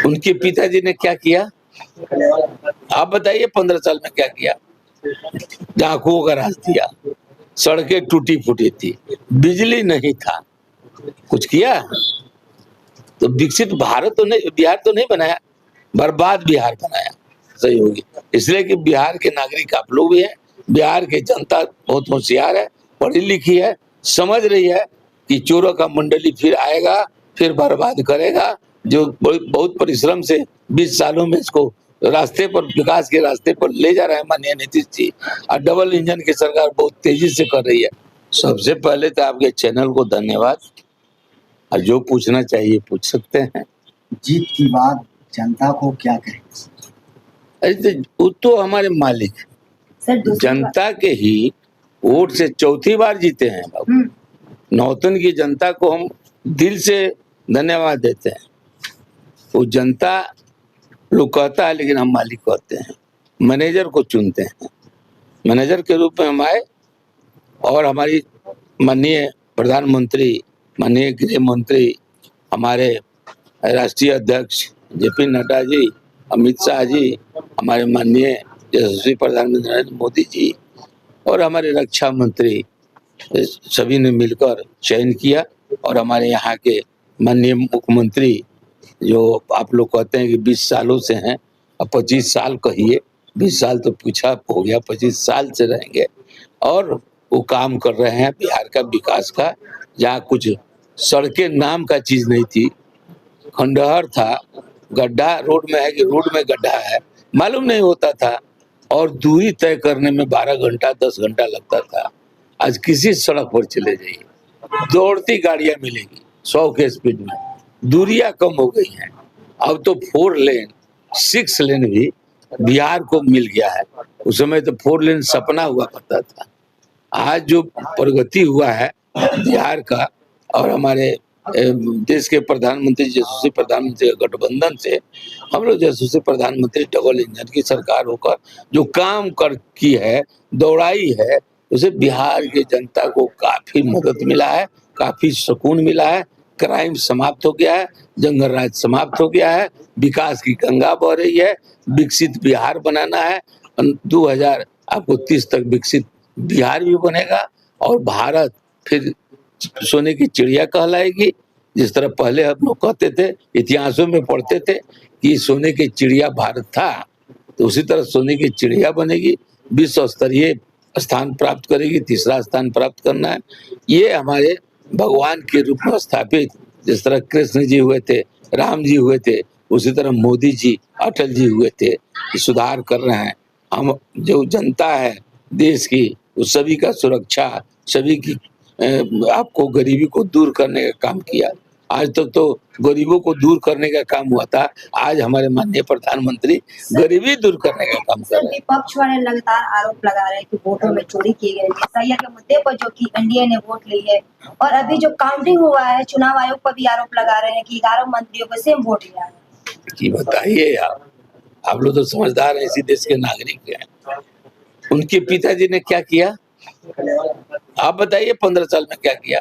उनके पिताजी ने क्या किया, आप बताइए 15 साल में क्या किया। डाकुओं का राज दिया, सड़कें टूटी फूटी थी, बिजली नहीं था, कुछ किया तो विकसित भारत तो नहीं, बिहार तो नहीं बनाया, बर्बाद बिहार बनाया। सही होगी, इसलिए कि बिहार के नागरिक आप लोग भी हैं, बिहार की जनता बहुत होशियार है, पढ़ी लिखी है, समझ रही है कि चोरों का मंडली फिर आएगा, फिर बर्बाद करेगा। जो बहुत परिश्रम से 20 सालों में इसको रास्ते पर, विकास के रास्ते पर ले जा रहे हैं माननीय नीतीश जी, और डबल इंजन की सरकार बहुत तेजी से कर रही है। सबसे पहले तो आपके चैनल को धन्यवाद, और जो पूछना चाहिए पूछ सकते हैं। जीत की बात जनता को क्या कहेंगे? अरे वो तो हमारे मालिक, जनता के ही वोट से चौथी बार जीते हैं बाबू। नौतन की जनता को हम दिल से धन्यवाद देते हैं। वो जनता लोग कहता है, लेकिन हम मालिक कहते हैं। मैनेजर को चुनते हैं, मैनेजर के रूप में हम आए, और हमारी माननीय प्रधानमंत्री, माननीय गृह मंत्री, हमारे राष्ट्रीय अध्यक्ष जेपी नड्डा जी, अमित शाह जी, हमारे माननीय यशस्वी प्रधानमंत्री नरेंद्र मोदी जी, और हमारे रक्षा मंत्री, सभी ने मिलकर चयन किया। और हमारे यहाँ के माननीय मुख्यमंत्री, जो आप लोग कहते हैं कि 20 सालों से हैं, अब 25 साल कहिए, 20 साल तो पूछा हो गया, 25 साल से रहेंगे, और वो काम कर रहे हैं बिहार का विकास का। जहाँ कुछ सड़कें नाम का चीज नहीं थी, खंडहर था, गड्ढा रोड में है कि रोड में गड्ढा है मालूम नहीं होता था, और दूरी तय करने में 12 घंटा 10 घंटा लगता था। आज किसी सड़क पर चले जाइए, दौड़ती गाड़ियां मिलेगी 100 के स्पीड में, दूरियां कम हो गई हैं। अब तो 4 लेन 6 लेन भी बिहार को मिल गया है। उस समय तो 4 लेन सपना हुआ करता था। आज जो प्रगति हुआ है बिहार का, और हमारे देश के प्रधानमंत्री यशस्वी प्रधानमंत्री का गठबंधन से हम लोग यशस्वी प्रधानमंत्री डबल इंजन की सरकार होकर जो काम कर की है, दौड़ाई है, उसे बिहार की जनता को काफी मदद मिला है, काफी सुकून मिला है। क्राइम समाप्त हो गया है, जंगल राज समाप्त हो गया है, विकास की गंगा बह रही है, विकसित बिहार बनाना है। 2030 तक विकसित बिहार भी बनेगा, और भारत फिर सोने की चिड़िया कहलाएगी। जिस तरह पहले हम लोग कहते थे, इतिहासों में पढ़ते थे कि सोने की चिड़िया भारत था, तो उसी तरह सोने की चिड़िया बनेगी, विश्व स्तरीय स्थान प्राप्त करेगी, 3रा स्थान प्राप्त करना है। ये हमारे भगवान के रूप में स्थापित, जिस तरह कृष्ण जी हुए थे, राम जी हुए थे, उसी तरह मोदी जी, अटल जी हुए थे, सुधार कर रहे हैं। हम जो जनता है देश की, उस सभी का सुरक्षा, सभी की आपको गरीबी को दूर करने का काम किया। आज तक तो गरीबों को दूर करने का काम हुआ था, आज हमारे माननीय प्रधानमंत्री गरीबी दूर करने का काम कर रहे हैं। विपक्ष वाले लगातार आरोप लगा रहे हैं कि वोटों में चोरी की गई है, सैया के मुद्दे पर जो कि एनडीए ने वोट ली है, और अभी जो काउंटिंग हुआ है, चुनाव आयोग पर भी आरोप लगा रहे हैं कि 11 मंत्रियों को सेम वोट लिया है। कि बताइए आप लोग तो समझदार हैं, इसी देश के नागरिक हैं। उनके पिताजी ने क्या किया, आप बताइए 15 साल में क्या किया।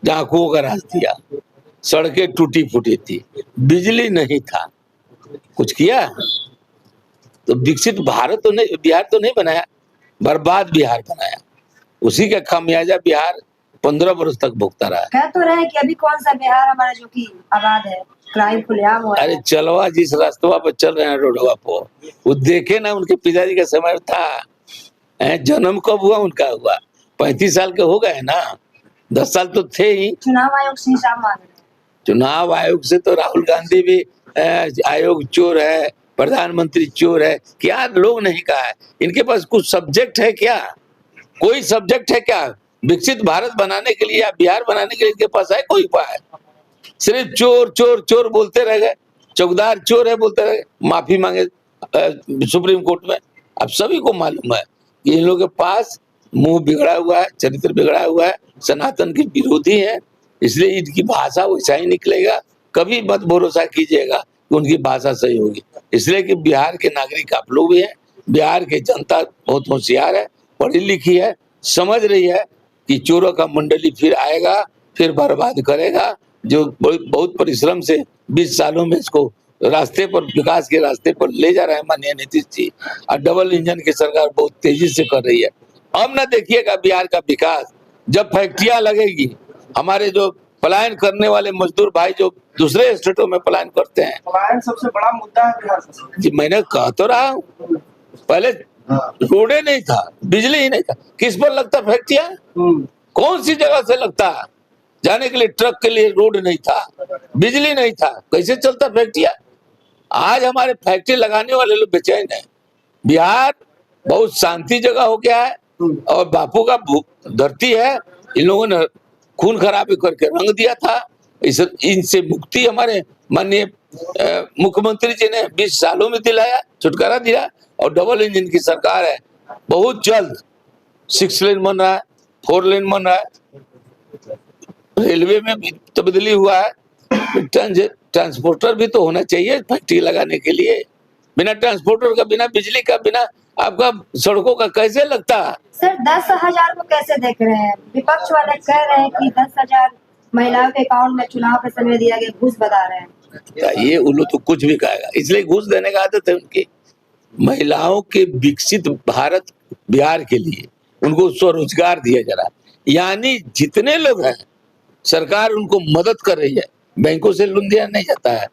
डाकुओं का राज दिया, सड़कें टूटी फूटी थी, बिजली नहीं था, कुछ किया तो विकसित भारत तो नहीं, बिहार तो नहीं बनाया, बर्बाद बिहार बनाया। उसी का खामियाजा बिहार 15 वर्ष तक भुगता रहा। कह तो रहे हैं कि अभी कौन सा बिहार हमारा जो कि आबाद है, क्राइम खुलेआम हो रहा है। अरे चलवा जिस रास्तवा पर चल रहे हैं रोडवा पर, वो देखे ना, उनके पिताजी का समय था। जन्म कब हुआ उनका, हुआ 35 साल के हो गए ना, 10 साल तो थे ही। चुनाव आयोग से हिसाब मांग रहे हैं। चुनाव आयोग से तो राहुल गांधी भी आयोग चोर है, प्रधानमंत्री चोर है, क्या लोग नहीं कहा है। इनके पास कुछ सब्जेक्ट है क्या, कोई सब्जेक्ट है क्या विकसित भारत बनाने के लिए या बिहार बनाने के लिए? इनके पास है कोई उपाय? सिर्फ चोर चोर चोर बोलते रह गए, चौकीदार चोर है बोलते रह गए, माफी मांगे सुप्रीम कोर्ट में। अब सभी को मालूम है कि इन लोगों के पास मुंह बिगड़ा हुआ है, चरित्र बिगड़ा हुआ है, सनातन के विरोधी है, इसलिए इनकी भाषा वैसा ही निकलेगा। कभी मत भरोसा कीजिएगा कि उनकी भाषा सही होगी, इसलिए कि बिहार के नागरिक आप लोग भी हैं, बिहार की जनता बहुत होशियार है, पढ़ी लिखी है, समझ रही है कि चोरों का मंडली फिर आएगा, फिर बर्बाद करेगा। जो बहुत परिश्रम से 20 सालों में इसको रास्ते पर, विकास के रास्ते पर ले जा रहे हैं माननीय नीतीश जी। और डबल इंजन की सरकार बहुत तेजी से कर रही है। अब ना देखिएगा बिहार का विकास, जब फैक्ट्रियां लगेगी, हमारे जो पलायन करने वाले मजदूर भाई जो दूसरे स्टेटों में पलायन करते हैं, पलायन सबसे बड़ा मुद्दा है बिहार में। जी मैंने कहा तो रहा हूँ, पहले रोडे नहीं था, बिजली ही नहीं था, किस पर लगता फैक्ट्रियां? कौन सी जगह से लगता? जाने के लिए ट्रक के लिए रोड नहीं था, बिजली नहीं था, कैसे चलता फैक्ट्रियां? आज हमारे फैक्ट्री लगाने वाले लोग बेचैन हैं। बिहार बहुत शांति जगह हो गया है और बापू का धरती है। इन लोगों ने खून खराबी करके रंग दिया था। इनसे मुक्ति हमारे माननीय मुख्यमंत्री जी ने 20 सालों में दिलाया, छुटकारा दिया। और डबल इंजन की सरकार है, बहुत जल्द 6 लेन बन रहा है, 4 लेन बन रहा है, रेलवे में भी तब्दीली हुआ है। ट्रांसपोर्टर भी तो होना चाहिए फैक्ट्री लगाने के लिए। बिना ट्रांसपोर्टर का, बिना बिजली का, बिना आपका सड़कों का कैसे लगता? सर 10,000 को कैसे देख रहे हैं? विपक्ष वाले कह रहे हैं कि 10,000 महिलाओं के अकाउंट में चुनाव के समय दिया गया, घूस बता रहे हैं। ये उल्लू तो कुछ भी कहेगा, इसलिए घूस देने का आदत है उनकी। महिलाओं के विकसित भारत बिहार के लिए उनको स्वरोजगार दिया जा रहा है। यानी जितने लोग हैं सरकार उनको मदद कर रही है। बैंकों से लोन दिया नहीं जाता है,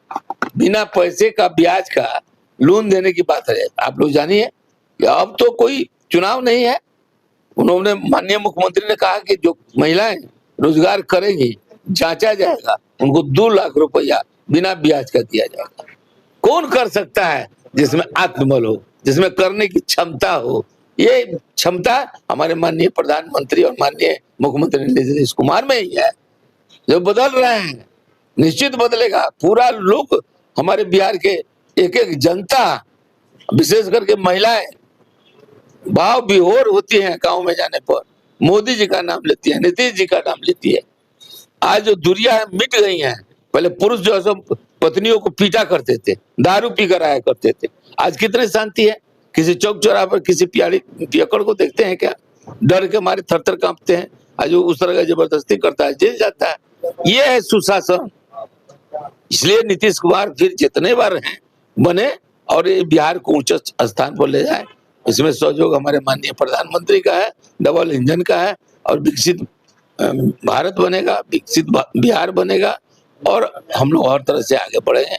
बिना पैसे का ब्याज का लोन देने की बात है। आप लोग जानिए कि अब तो कोई चुनाव नहीं है। उन्होंने, माननीय मुख्यमंत्री ने कहा कि जो महिलाएं रोजगार करेंगी जांचा जाएगा, उनको 2 लाख रुपया बिना ब्याज का दिया जाएगा। कौन कर सकता है? जिसमें आत्मबल हो, जिसमें करने की क्षमता हो। ये क्षमता हमारे माननीय प्रधानमंत्री और माननीय मुख्यमंत्री नीतीश कुमार में ही है, जो बदल रहे हैं। निश्चित बदलेगा पूरा लोग। हमारे बिहार के एक एक जनता, विशेष करके महिलाएं भाव विभोर होती हैं गांव में जाने पर, मोदी जी का नाम लेती है, नीतीश जी का नाम लेती है। आज जो दूरियां है मिट गई हैं। पहले पुरुष जो है पत्नियों को पीटा करते थे, दारू पी कर आया करते थे। आज कितने शांति है। किसी चौक चौराहे पर किसी पियकड़ को देखते हैं क्या? डर के मारे थर-थर कांपते हैं। आज उस तरह का जबरदस्ती करता है, जेल जाता है। ये है सुशासन। इसलिए नीतीश कुमार फिर जितने बार हैं बने और ये बिहार को उच्च स्थान पर ले जाए। इसमें सहयोग हमारे माननीय प्रधानमंत्री का है, डबल इंजन का है। और विकसित भारत बनेगा, विकसित बिहार बनेगा और हम लोग हर तरह से आगे बढ़े हैं।